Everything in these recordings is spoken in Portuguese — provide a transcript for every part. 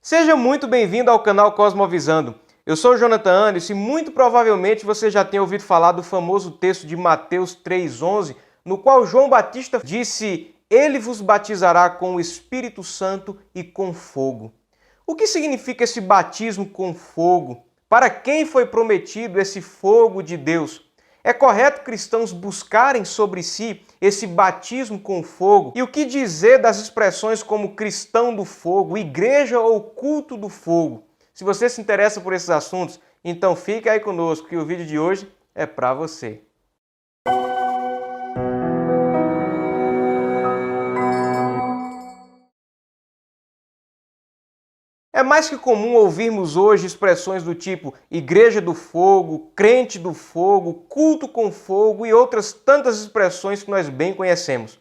Seja muito bem-vindo ao canal Cosmovisando. Eu sou o Jonathan Anderson e muito provavelmente você já tenha ouvido falar do famoso texto de Mateus 3,11, no qual João Batista disse: "Ele vos batizará com o Espírito Santo e com fogo". O que significa esse batismo com fogo? Para quem foi prometido esse fogo de Deus? É correto cristãos buscarem sobre si esse batismo com fogo? E o que dizer das expressões como cristão do fogo, igreja ou culto do fogo? Se você se interessa por esses assuntos, então fica aí conosco que o vídeo de hoje é para você. É mais que comum ouvirmos hoje expressões do tipo igreja do fogo, crente do fogo, culto com fogo e outras tantas expressões que nós bem conhecemos.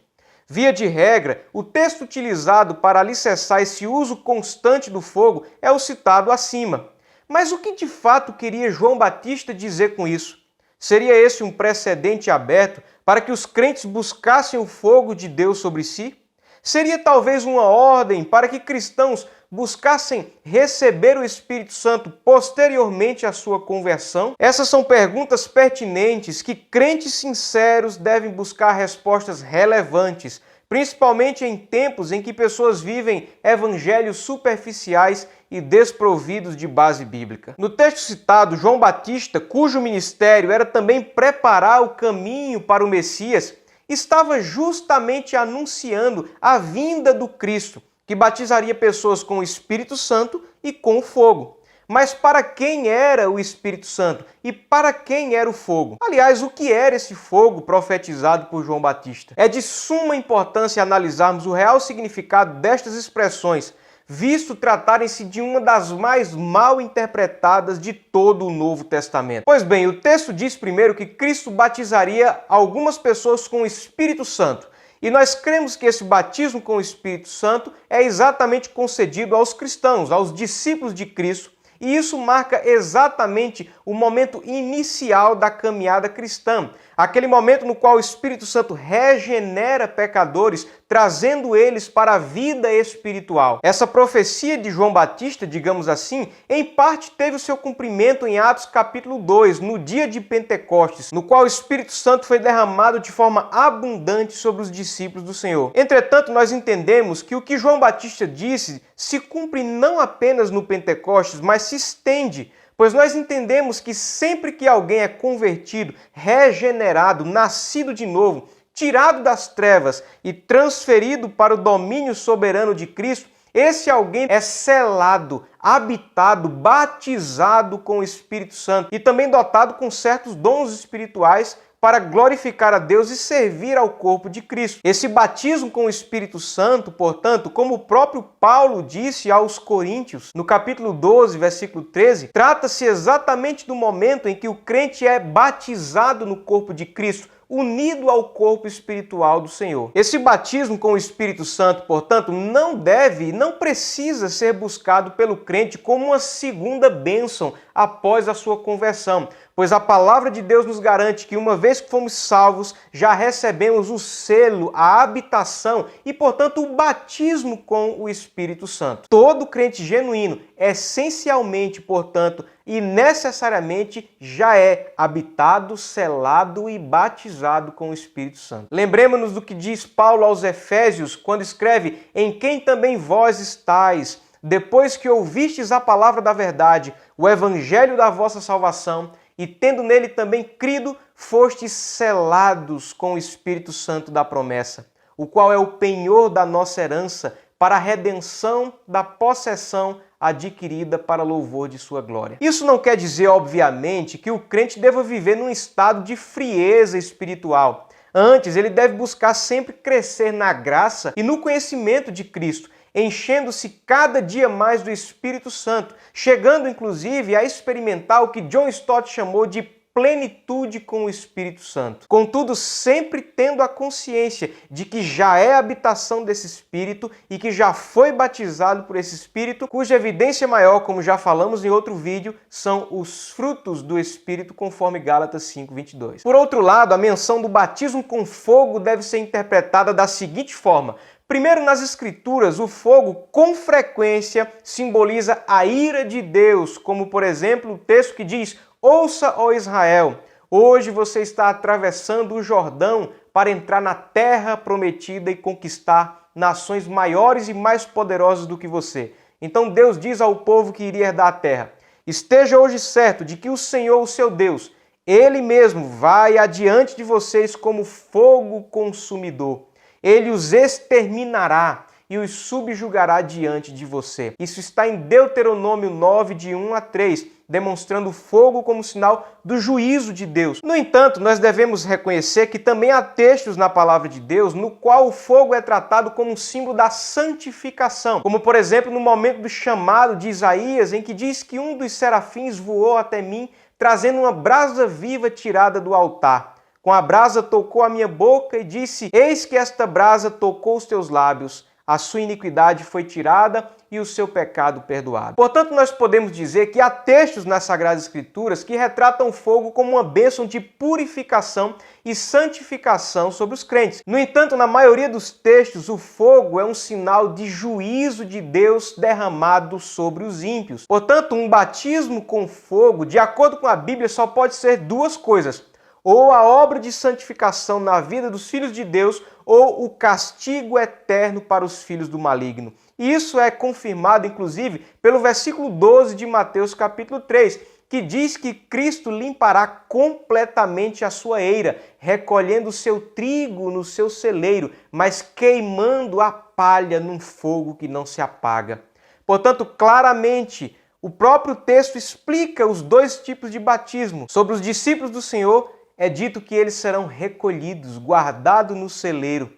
Via de regra, o texto utilizado para alicerçar esse uso constante do fogo é o citado acima. Mas o que de fato queria João Batista dizer com isso? Seria esse um precedente aberto para que os crentes buscassem o fogo de Deus sobre si? Seria talvez uma ordem para que cristãos buscassem receber o Espírito Santo posteriormente à sua conversão? Essas são perguntas pertinentes que crentes sinceros devem buscar respostas relevantes, principalmente em tempos em que pessoas vivem evangelhos superficiais e desprovidos de base bíblica. No texto citado, João Batista, cujo ministério era também preparar o caminho para o Messias, estava justamente anunciando a vinda do Cristo, que batizaria pessoas com o Espírito Santo e com fogo. Mas para quem era o Espírito Santo e para quem era o fogo? Aliás, o que era esse fogo profetizado por João Batista? É de suma importância analisarmos o real significado destas expressões, visto tratarem-se de uma das mais mal interpretadas de todo o Novo Testamento. Pois bem, o texto diz primeiro que Cristo batizaria algumas pessoas com o Espírito Santo. E nós cremos que esse batismo com o Espírito Santo é exatamente concedido aos cristãos, aos discípulos de Cristo, e isso marca exatamente o momento inicial da caminhada cristã, aquele momento no qual o Espírito Santo regenera pecadores, trazendo eles para a vida espiritual. Essa profecia de João Batista, digamos assim, em parte teve o seu cumprimento em Atos capítulo 2, no dia de Pentecostes, no qual o Espírito Santo foi derramado de forma abundante sobre os discípulos do Senhor. Entretanto, nós entendemos que o que João Batista disse se cumpre não apenas no Pentecostes, mas se estende, pois nós entendemos que sempre que alguém é convertido, regenerado, nascido de novo, tirado das trevas e transferido para o domínio soberano de Cristo, esse alguém é selado, habitado, batizado com o Espírito Santo e também dotado com certos dons espirituais para glorificar a Deus e servir ao corpo de Cristo. Esse batismo com o Espírito Santo, portanto, como o próprio Paulo disse aos Coríntios, no capítulo 12, versículo 13, trata-se exatamente do momento em que o crente é batizado no corpo de Cristo, unido ao corpo espiritual do Senhor. Esse batismo com o Espírito Santo, portanto, não deve e não precisa ser buscado pelo crente como uma segunda bênção após a sua conversão, pois a palavra de Deus nos garante que uma vez que fomos salvos, já recebemos o selo, a habitação e, portanto, o batismo com o Espírito Santo. Todo crente genuíno, essencialmente, portanto, e necessariamente já é habitado, selado e batizado com o Espírito Santo. Lembremos-nos do que diz Paulo aos Efésios, quando escreve: "Em quem também vós estáis, depois que ouvistes a palavra da verdade, o evangelho da vossa salvação, e tendo nele também crido, fostes selados com o Espírito Santo da promessa, o qual é o penhor da nossa herança, para a redenção da possessão adquirida para louvor de sua glória." Isso não quer dizer, obviamente, que o crente deva viver num estado de frieza espiritual. Antes, ele deve buscar sempre crescer na graça e no conhecimento de Cristo, enchendo-se cada dia mais do Espírito Santo, chegando inclusive a experimentar o que John Stott chamou de plenitude com o Espírito Santo. Contudo, sempre tendo a consciência de que já é habitação desse Espírito e que já foi batizado por esse Espírito, cuja evidência maior, como já falamos em outro vídeo, são os frutos do Espírito, conforme Gálatas 5:22. Por outro lado, a menção do batismo com fogo deve ser interpretada da seguinte forma: Primeiro, nas Escrituras, o fogo com frequência simboliza a ira de Deus, como por exemplo o texto que diz: ouça, ó Israel, hoje você está atravessando o Jordão para entrar na terra prometida e conquistar nações maiores e mais poderosas do que você. Então Deus diz ao povo que iria herdar a terra: esteja hoje certo de que o Senhor, o seu Deus, Ele mesmo vai adiante de vocês como fogo consumidor. Ele os exterminará e os subjugará diante de você. Isso está em Deuteronômio 9, de 1 a 3, demonstrando fogo como sinal do juízo de Deus. No entanto, nós devemos reconhecer que também há textos na palavra de Deus no qual o fogo é tratado como um símbolo da santificação, como por exemplo no momento do chamado de Isaías, em que diz que um dos serafins voou até mim, trazendo uma brasa viva tirada do altar. Com a brasa tocou a minha boca e disse: eis que esta brasa tocou os teus lábios, a sua iniquidade foi tirada e o seu pecado perdoado. Portanto, nós podemos dizer que há textos nas Sagradas Escrituras que retratam o fogo como uma bênção de purificação e santificação sobre os crentes. No entanto, na maioria dos textos, o fogo é um sinal de juízo de Deus derramado sobre os ímpios. Portanto, um batismo com fogo, de acordo com a Bíblia, só pode ser duas coisas: ou a obra de santificação na vida dos filhos de Deus, ou o castigo eterno para os filhos do maligno. E isso é confirmado, inclusive, pelo versículo 12 de Mateus capítulo 3, que diz que Cristo limpará completamente a sua eira, recolhendo o seu trigo no seu celeiro, mas queimando a palha num fogo que não se apaga. Portanto, claramente, o próprio texto explica os dois tipos de batismo. Sobre os discípulos do Senhor, é dito que eles serão recolhidos, guardados no celeiro.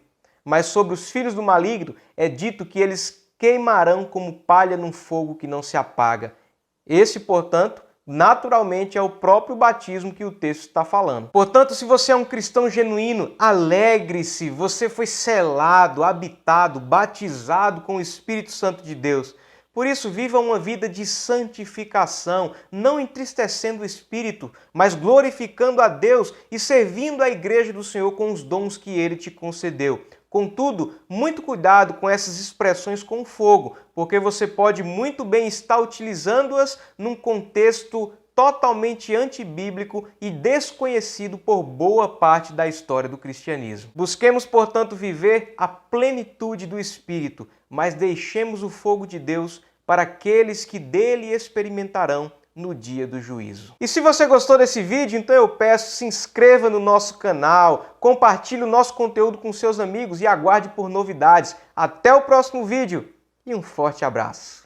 Mas sobre os filhos do maligno, é dito que eles queimarão como palha num fogo que não se apaga. Esse, portanto, naturalmente é o próprio batismo que o texto está falando. Portanto, se você é um cristão genuíno, alegre-se, você foi selado, habitado, batizado com o Espírito Santo de Deus. Por isso, viva uma vida de santificação, não entristecendo o Espírito, mas glorificando a Deus e servindo a igreja do Senhor com os dons que Ele te concedeu. Contudo, muito cuidado com essas expressões com fogo, porque você pode muito bem estar utilizando-as num contexto totalmente antibíblico e desconhecido por boa parte da história do cristianismo. Busquemos, portanto, viver a plenitude do Espírito, mas deixemos o fogo de Deus para aqueles que dele experimentarão no dia do juízo. E se você gostou desse vídeo, então eu peço, se inscreva no nosso canal, compartilhe o nosso conteúdo com seus amigos e aguarde por novidades. Até o próximo vídeo e um forte abraço.